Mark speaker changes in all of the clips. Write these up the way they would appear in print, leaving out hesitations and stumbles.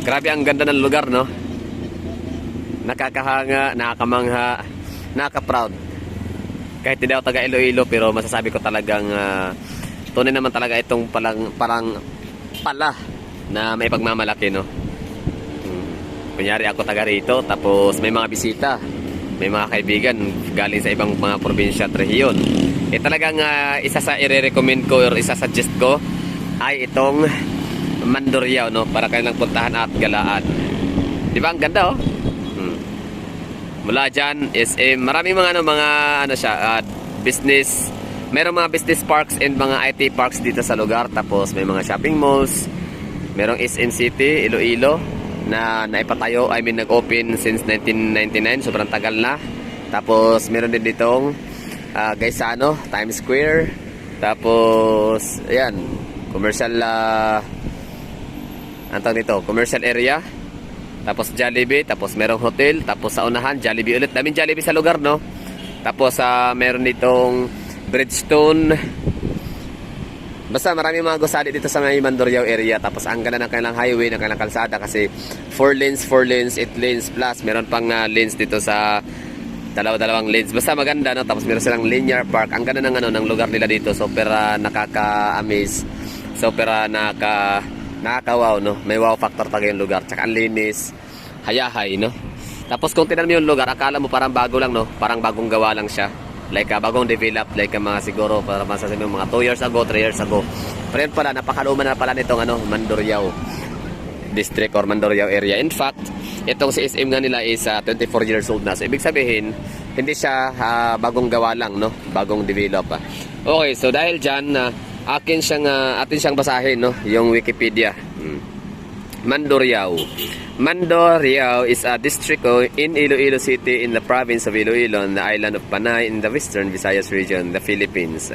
Speaker 1: Grabe ang ganda ng lugar, no? Nakakahanga, nakakamangha, nakaka-proud. Kahit hindi ako taga Iloilo, pero masasabi ko talagang tunay naman talaga itong parang pala na may pagmamalaki, no? Kunyari ako taga rito, tapos may mga bisita, may mga kaibigan galing sa ibang mga probinsya at rehiyon. Talagang isa sa i-recommend ko or isa-suggest ko ay itong Mandurriao, no? Para kanilang puntahan at galaan. Di ba? Ang ganda, oh. Mula dyan is maraming mga business. Mayroong mga business parks and mga IT parks dito sa lugar. Tapos may mga shopping malls. Mayroong SM City, Iloilo na naipatayo, nag-open since 1999. Sobrang tagal na. Tapos meron din ditong Gaisano, Times Square. Tapos ayan, commercial commercial area. Tapos Jollibee, tapos merong hotel, tapos sa unahan Jollibee ulit. Daming Jollibee sa lugar, no? Tapos meron ditong Bridgestone. Basta marami mga gusali dito sa may Mandurriao area. Tapos ang ganda ng kanilang highway, ng kanilang kalsada kasi 4 lanes, 8 lanes plus. Meron pang lanes dito sa dalawang lanes. Basta maganda, no? Tapos meron silang linear park. Ang ganda ng lugar nila dito. Super nakaka-amaze. Super nakaka-wow, no? May wow factor talaga yung lugar. Tsaka ang linis, hayahay, no? Tapos kung tinan mo yung lugar, akala mo parang bago lang, no? Parang bagong gawa lang siya. Like bagong develop, like mga siguro para masasabi mo mga 2 years ago, 3 years ago. Pero yun pala, napakaluma na pala nitong Mandurriao district or Mandurriao area. In fact, itong si SM nga nila is 24 years old na. So ibig sabihin, hindi siya bagong gawa lang, no? Bagong develop. Okay, so dahil dyan, atin siyang basahin, no? Yung Wikipedia. Mandurriao. Mandurriao is a district in Iloilo City in the province of Iloilo on the island of Panay in the western Visayas region, the Philippines.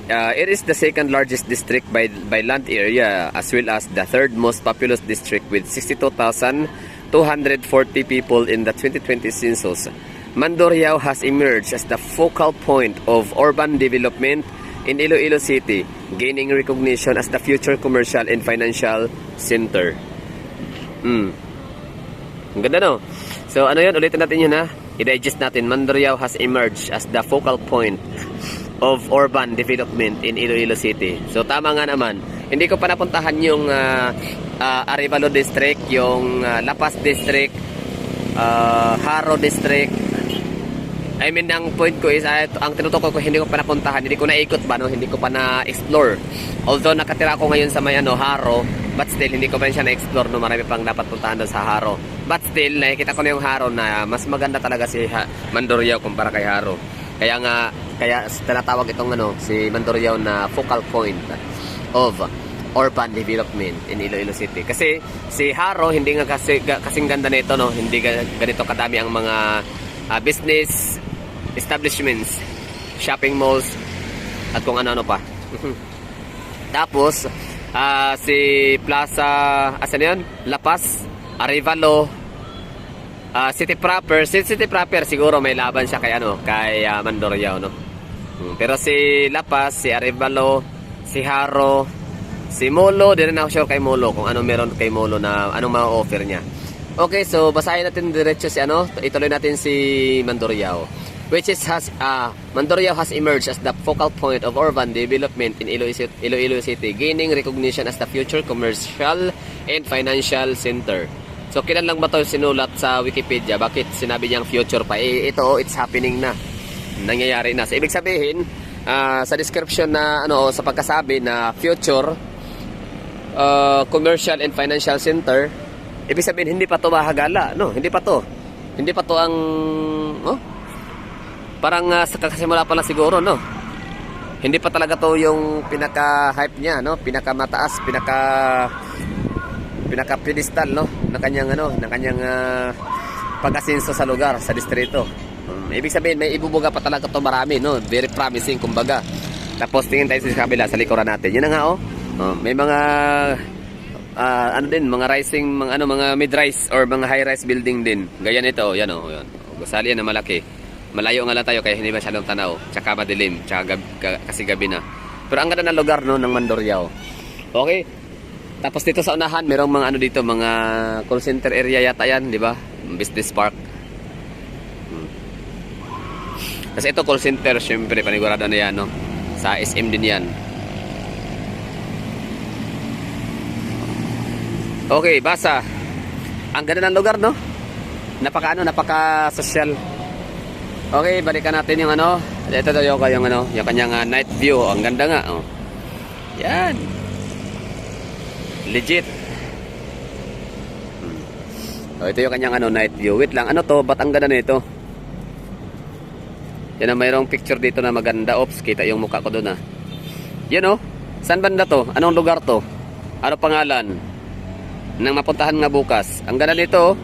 Speaker 1: It is the second largest district by land area as well as the third most populous district with 62,240 people in the 2020 census. Mandurriao has emerged as the focal point of urban development in Iloilo City, gaining recognition as the future commercial and financial center. Ang ganda, no? So ano yun, ulitin natin yun, ha? I-digest natin. Mandurriao has emerged as the focal point of urban development in Iloilo City. So tama nga naman. Hindi ko pa napuntahan yung Arevalo District, yung Lapas District, Haro District. Ang point ko is, ang tinutukoy ko, hindi ko pa napuntahan, hindi ko naikot ba, no? Hindi ko pa na-explore. Although nakatira ako ngayon sa may Haro, but still, hindi ko pa siya na-explore, no? Marami pang dapat puntahan doon sa Haro. But still, nakikita ko na yung Haro na mas maganda talaga si Mandurriao kumpara kay Haro. Kaya tinatawag itong si Mandurriao na focal point of urban development in Iloilo City. Kasi si Haro, hindi nga kasing ganda nito, no? Hindi ganito kadami ang mga business establishments, shopping malls, at kung ano-ano pa. Tapos, si Plaza, asan yun? La Paz, Arevalo, City Proper siguro may laban siya kay Mandurriao, no? Pero si La Paz, si Arevalo, si Haro, si Molo, di rin ako sure kay Molo kung ano meron kay Molo na anong ma-offer niya. Okay, so basahin natin diretso ituloy natin si Mandurriao. Mandurriao has emerged as the focal point of urban development in Iloilo City, gaining recognition as the future commercial and financial center. So, kailan lang ba ito sinulat sa Wikipedia? Bakit sinabi niyang future pa? Ito, it's happening na. Nangyayari na. So, ibig sabihin, sa description na, sa pagkasabi na future commercial and financial center, ibig sabihin, hindi pa ito mahagala, no? Hindi pa ito ang, parang sa kakasimula pa lang siguro, no? Hindi pa talaga to yung pinaka-hype niya, no? Pinaka-mataas, pinaka-pedestal, no? Na kanyang pag-asenso sa lugar, sa distrito. Ibig sabihin, may ibubuga pa talaga to marami, no? Very promising, kumbaga. Tapos tingin tayo sa kabila, sa likuran natin. Yun na nga, may mga mga rising, mga mid-rise or mga high-rise building din. Gaya nito, yan. Gusali yan na malaki. Malayo nga lang tayo kaya hindi masyadong tanaw. Tsaka madilim, tsaka kasi gabi na. Pero ang ganda ng lugar, no, ng Mandurriao. Okay. Tapos dito sa unahan, merong mga ano dito, mga call center area yata yan, di ba? Business park. Kasi ito call center, syempre, panigurado na yan, no? Sa SM din yan. Okay, basa. Ang ganda ng lugar, no? Napaka-social. Okay, balikan natin yung ano. Ito daw yung ano, yung kanyang night view. Ang ganda nga, oh. Yan. Legit. Oh, ito yung kanyang ano, night view. Wait lang, ano to? Ba't ang ganda nito? Yan ang mayroong picture dito na maganda. Oops, kita yung mukha ko doon, ah. Yan, oh. Saan banda to? Anong lugar to? Ano pangalan? Nang mapuntahan nga bukas. Ang ganda nito, oh.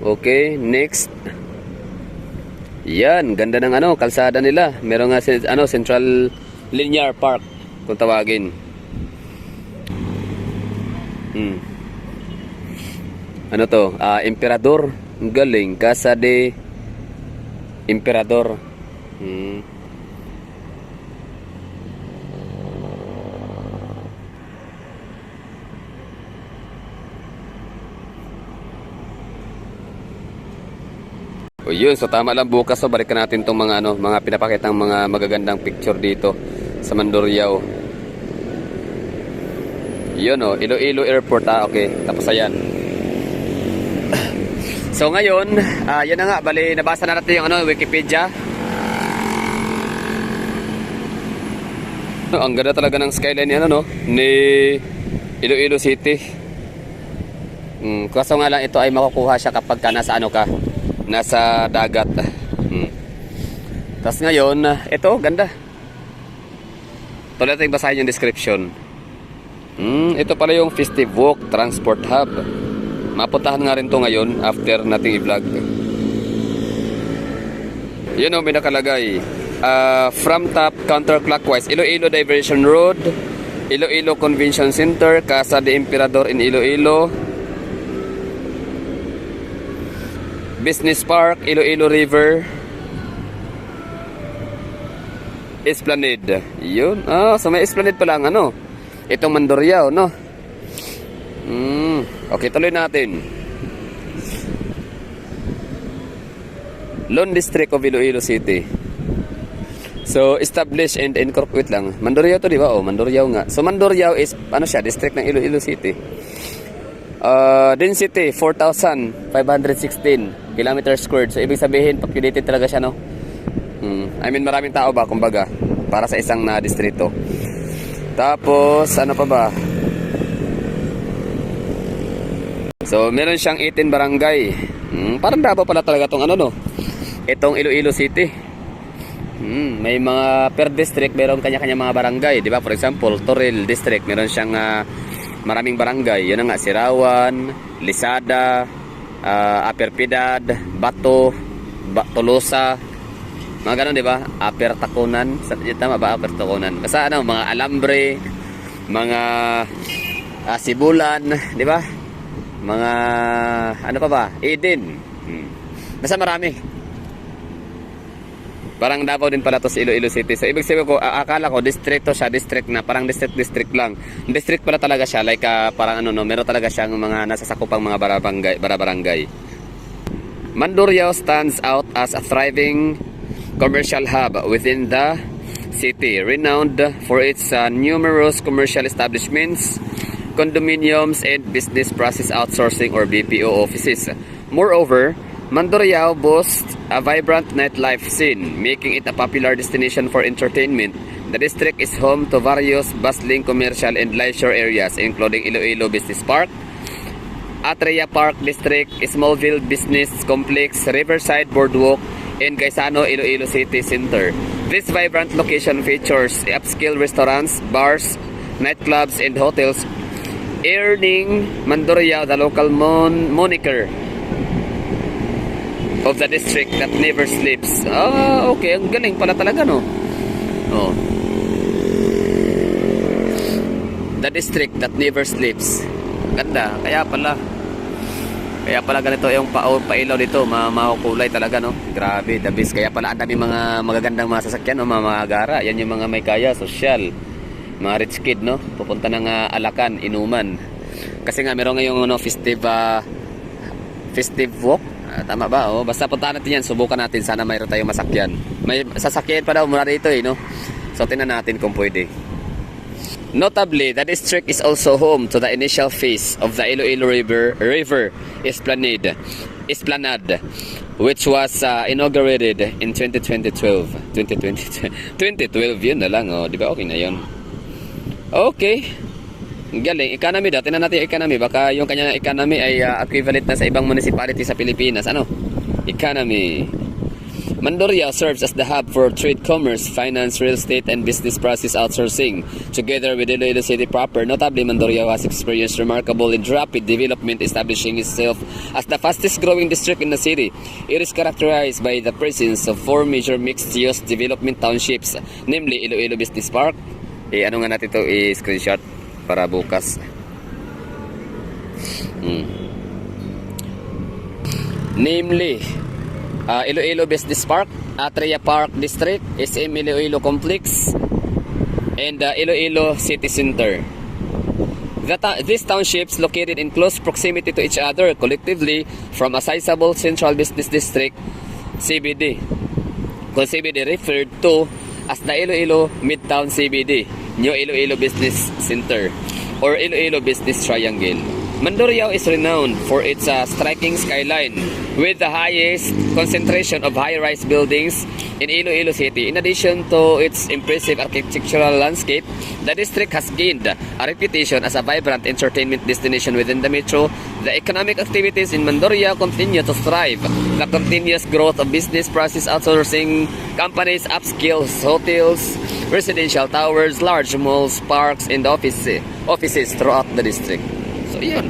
Speaker 1: Okay, next. Yan, ganda ng ano, kalsada nila. Meron nga ano, Central Linear Park kung tawagin. Ano to? Emperador. Ang galing, Casa de Emperador. O yun, so tama lang bukas, so balikan natin tong mga ano, mga pinapakitang mga magagandang picture dito sa Mandurriao. Yun, oh, Iloilo Airport, okay. Tapos ayan. So ngayon, yan na nga, bali nabasa na natin yung ano, Wikipedia. Ang ganda talaga ng skyline yan, ano, ni Iloilo City. Kaso nga lang, ito ay makukuha siya kapag ka nasa ano ka, nasa dagat. Tapos ngayon, ito, ganda. Tuloy natin basahin yung description. Ito pala yung Festive Walk Transport Hub. Mapuntahan nga rin to ngayon after nating i-vlog. Yun o, may nakalagay. From top counterclockwise, Iloilo Diversion Road, Iloilo Convention Center, Casa de Emperador in Iloilo, Business Park, Iloilo River, Esplanade. Yun. So may Esplanade pa lang, ano? Itong Mandurriao, no? Okay, tuloy natin. Lone District of Iloilo City. So, established and incorporate lang. Mandurriao to, di ba? Mandurriao nga. So, Mandurriao is, ano siya? District ng Iloilo City. Density, 4,516 kilometers squared. So, ibig sabihin, populated talaga siya, no? I mean, maraming tao ba, kumbaga, para sa isang na distrito. Tapos, ano pa ba? So, meron siyang 18 barangay. Parang Davao pala talaga itong ano, no? Itong Iloilo City. May mga per district, meron kanya-kanya mga barangay. Di ba? For example, Toril District, meron siyang maraming barangay. Yun na nga, Sirawan, Lisada, Upper Piedad, Bato, Tolosa, mga ganun, di ba? Upper Tacunan. Tama ba? Upper Tacunan. Basta ano, mga Alambre, mga Sibulan, di ba? Mga ano pa ba? Eden. Basta marami. Parang Davao din pala to sa Iloilo City. So ibig sabihin ko, akala ko distrito siya, district na, parang district lang. District pala talaga siya, like parang ano, no, meron talaga siyang mga nasasakupang mga barangay. Mandurriao stands out as a thriving commercial hub within the city, renowned for its numerous commercial establishments, condominiums, and business process outsourcing or BPO offices. Moreover, Mandurriao boasts a vibrant nightlife scene, making it a popular destination for entertainment. The district is home to various bustling commercial and leisure areas, including Iloilo Business Park, Atria Park District, Smallville Business Complex, Riverside Boardwalk, and Gaisano Iloilo City Center. This vibrant location features upscale restaurants, bars, nightclubs, and hotels, earning Mandurriao the local moniker of the district that never sleeps. Okay. Ang galing pala talaga, no? The district that never sleeps. Ganda. Kaya pala ganito yung pailaw dito. Makukulay talaga, no? Grabe, the best. Kaya pala ang dami mga magagandang mga sasakyan, no? Mga gara. Yan yung mga may kaya, social. Mga rich kid, no? Pupunta ng Alacan, Inuman. Kasi nga meron ngayong festive walk. Tama ba? Oh, basta puntahan natin yan, subukan natin. Sana mayroon tayong masakyan. May sasakyan pa daw mula dito eh, no? So tingnan natin kung pwede. Notably, the district is also home to the initial phase of the Iloilo River Esplanade, which was inaugurated in 2012. 2012 yun na lang, oh, di ba? Okay na yun. Okay. Galing. Economy daw. Tingnan natin yung economy. Baka yung kanya economy ay equivalent na sa ibang municipality sa Pilipinas. Ano? Economy. Mandurriao serves as the hub for trade, commerce, finance, real estate, and business process outsourcing. Together with Iloilo City proper, notably Mandurriao has experienced remarkable and rapid development, establishing itself as the fastest growing district in the city. It is characterized by the presence of 4 major mixed-use development townships, namely Iloilo Business Park. Ano nga natin ito i-screenshot para bukas. Namely, Iloilo Business Park, Atria Park District, SM Iloilo Complex, and Iloilo City Center. These townships located in close proximity to each other collectively from a sizable central business district, CBD. Kung CBD referred to as the Iloilo Midtown CBD, New Iloilo Business Center, or Iloilo Business Triangle. Mandurriao is renowned for its striking skyline with the highest concentration of high-rise buildings in Iloilo City. In addition to its impressive architectural landscape, the district has gained a reputation as a vibrant entertainment destination within the metro. The economic activities in Mandurriao continue to thrive. The continuous growth of business process outsourcing companies, upscale hotels, residential towers, large malls, parks, and offices throughout the district. So, yun.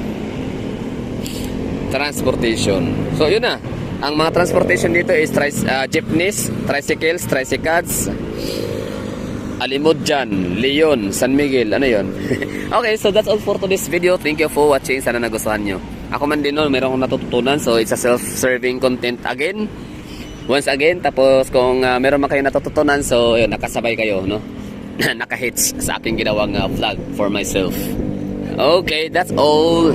Speaker 1: Transportation. So, yun na. Ang mga transportation dito is jeepneys, tricycles, tricycads, Alimudjan, Leon, San Miguel. Ano yun? Okay, so that's all for today's video. Thank you for watching. Sana nagustuhan nyo. Ako man din no, meron akong natutunan. So, it's a self-serving content again. Once again, tapos kung meron man kayo natutunan, so yun, nakasabay kayo, no? Nakahits sa aking ginawang vlog for myself. Okay, that's all.